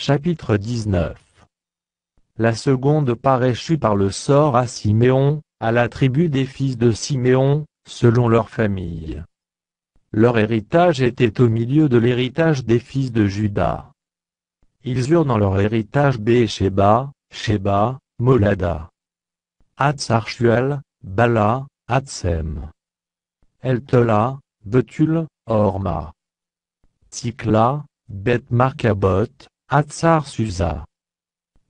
Chapitre 19. La seconde part échut par le sort à Siméon, à la tribu des fils de Siméon, selon leur famille. Leur héritage était au milieu de l'héritage des fils de Juda. Ils eurent dans leur héritage Béhésheba, Sheba, Molada, Hatsarchuel, Bala, Hatsem, Eltola, Betul, Horma, Tsikla, Beth-Markabot, Hatsar-Susa,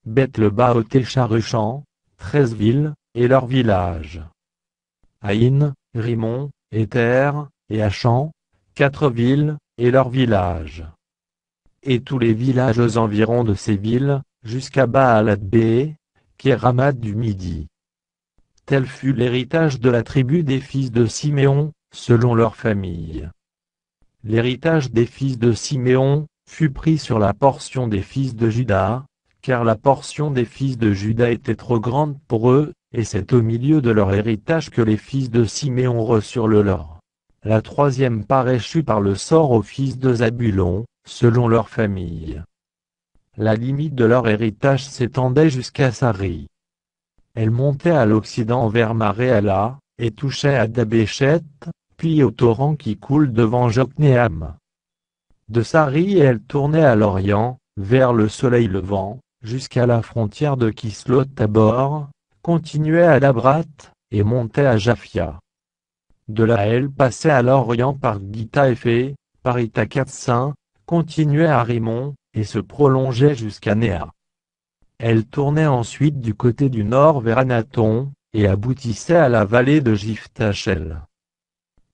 Beth-le-Baoth-Charuchan, 13 villes, et leurs villages. Aïn, Rimon, Éther, et Achan, 4 villes, et leurs villages. Et tous les villages environs de ces villes, jusqu'à Baalath-Bé, qui est Ramat du Midi. Tel fut l'héritage de la tribu des fils de Siméon, selon leur famille. L'héritage des fils de Siméon fut pris sur la portion des fils de Juda, car la portion des fils de Juda était trop grande pour eux, et c'est au milieu de leur héritage que les fils de Siméon reçurent le leur. La troisième part échut par le sort aux fils de Zabulon, selon leur famille. La limite de leur héritage s'étendait jusqu'à Sari. Elle montait à l'occident vers Maréala, et touchait à Dabéchet, puis au torrent qui coule devant Joknéam. De Sari elle tournait à l'orient, vers le soleil levant, jusqu'à la frontière de Kislot-Tabor, continuait à Dabrat, et montait à Japhia. De là elle passait à l'orient par Gita-Éphé, par Ithakatsin, continuait à Rimon, et se prolongeait jusqu'à Néa. Elle tournait ensuite du côté du nord vers Anaton, et aboutissait à la vallée de Jiftachel.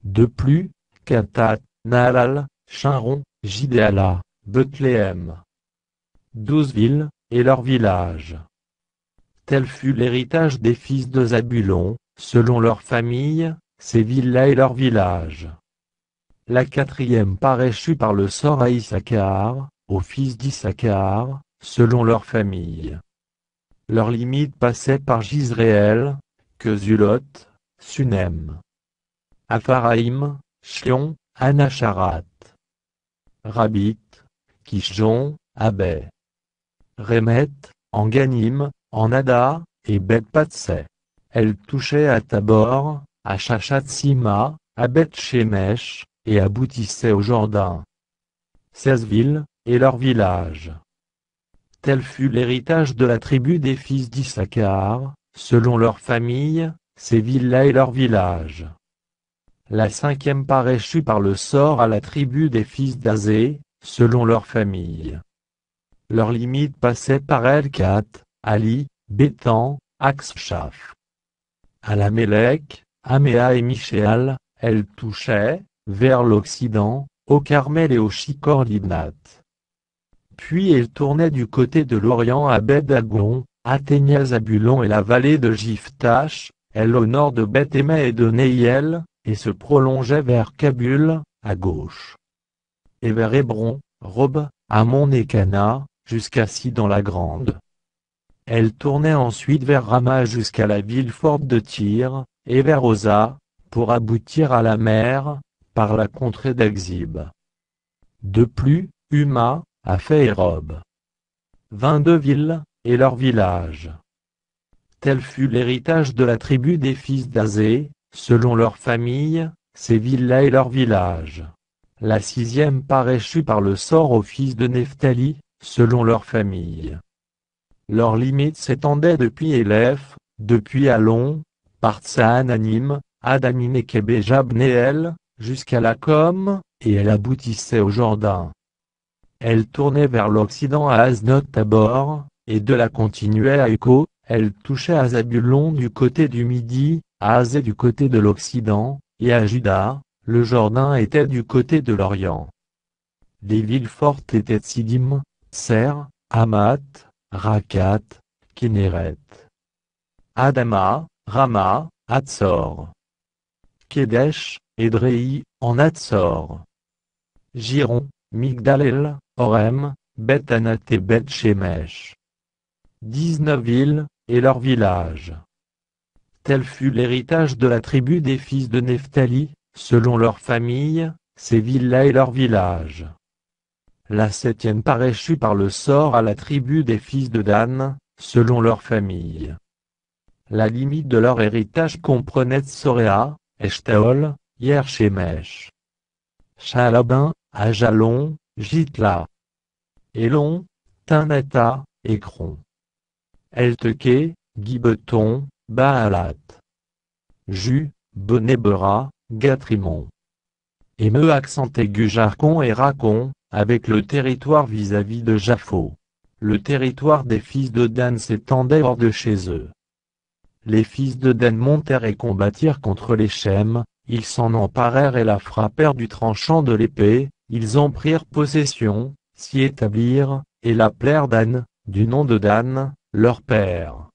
De plus, Katat, Naalal, Chinron, Jidéala, Bethléem. 12 villes, et leurs villages. Tel fut l'héritage des fils de Zabulon, selon leur famille, ces villes-là et leurs villages. La quatrième part échut par le sort à Issachar, aux fils d'Issachar, selon leur famille. Leur limite passait par Jizréel, Kezulot, Sunem, Apharaïm, Shion, Anacharat, Rabit, Kishjon, Abé, Rémet, en Ganim, en Ada, et Beth-Patsé. Elle touchait à Tabor, à Chachat-Sima, à Beth-Shemesh, et aboutissait au Jourdain. 16 villes, et leurs villages. Tel fut l'héritage de la tribu des fils d'Issachar, selon leur famille, ces villes-là et leurs villages. La cinquième part échut par le sort à la tribu des fils d'Azé, selon leur famille. Leur limite passait par Elkat, Ali, Bétan, Akshaf, Alamélec, Améa et Michéal. Elle touchait, vers l'occident, au Carmel et au Shikor Libnat. Puis elle tournait du côté de l'Orient à Beth-Dagon, atteignait Zabulon et la vallée de Jiphtash, elle au nord de Beth-Émé et de Nehiel, et se prolongeait vers Kabul, à gauche. Et vers Hébron, Rob, Ammon et Cana, jusqu'à Sidon-la-Grande. Elle tournait ensuite vers Rama jusqu'à la ville forte de Tyr, et vers Oza, pour aboutir à la mer, par la contrée d'Axib. De plus, Huma, a fait Hérob. 22 villes, et leurs villages. Tel fut l'héritage de la tribu des fils d'Azé, selon leur famille, ces villes-là et leurs villages. La sixième part échut par le sort aux fils de Nephtali, selon leur famille. Leur limite s'étendait depuis Élèph, depuis Allon, par Tsaananim, Adamim et Kébé-Jabnéel, jusqu'à Lacom, et elle aboutissait au Jourdain. Elle tournait vers l'occident à Aznot-Tabor, et de là continuait à Écho. Elle touchait à Zabulon du côté du midi, à Azé du côté de l'occident, et à Juda. Le Jourdain était du côté de l'Orient. Les villes fortes étaient Sidim, Tser, Hamat, Rakat, Kinéret, Adama, Rama, Hatzor, Kedesh, Édréi, en Hatzor, Giron, Migdal-El, Horem, Beth-Anat et Beth-Shemesh. 19 villes, et leurs villages. Tel fut l'héritage de la tribu des fils de Nephtali, selon leur famille, ces villes-là et leurs villages. La 7e part échut par le sort à la tribu des fils de Dan, selon leur famille. La limite de leur héritage comprenait Tsoréa, Eshtaol, Yershemèche, Shaalabin, Ajalon, Jitla, Elon, Tinata, Ekron, Elteke, Gibeton, Baalat, Ju, Benébera, Gatrimon, et me accent aigu Jarcon et Racon, avec le territoire vis-à-vis de Japho. Le territoire des fils de Dan s'étendait hors de chez eux. Les fils de Dan montèrent et combattirent contre les Shem, ils s'en emparèrent et la frappèrent du tranchant de l'épée, ils en prirent possession, s'y établirent, et l'appelèrent Dan, du nom de Dan, leur père.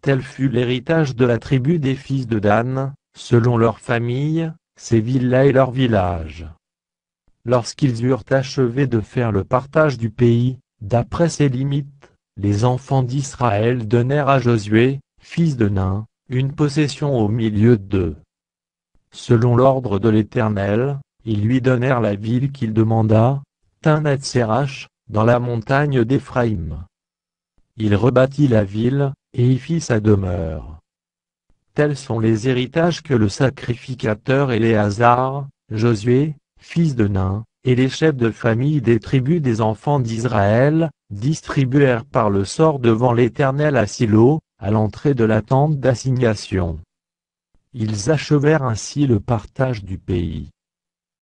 Tel fut l'héritage de la tribu des fils de Dan, selon leur famille, ces villes-là et leurs villages. Lorsqu'ils eurent achevé de faire le partage du pays, d'après ses limites, les enfants d'Israël donnèrent à Josué, fils de Nun, une possession au milieu d'eux. Selon l'ordre de l'Éternel, ils lui donnèrent la ville qu'il demanda, Timnath-Sérach, dans la montagne d'Éphraïm. Il rebâtit la ville, et y fit sa demeure. Tels sont les héritages que le sacrificateur Éléazar, Josué, fils de Nun, et les chefs de famille des tribus des enfants d'Israël, distribuèrent par le sort devant l'Éternel à Silo, à l'entrée de la tente d'assignation. Ils achevèrent ainsi le partage du pays.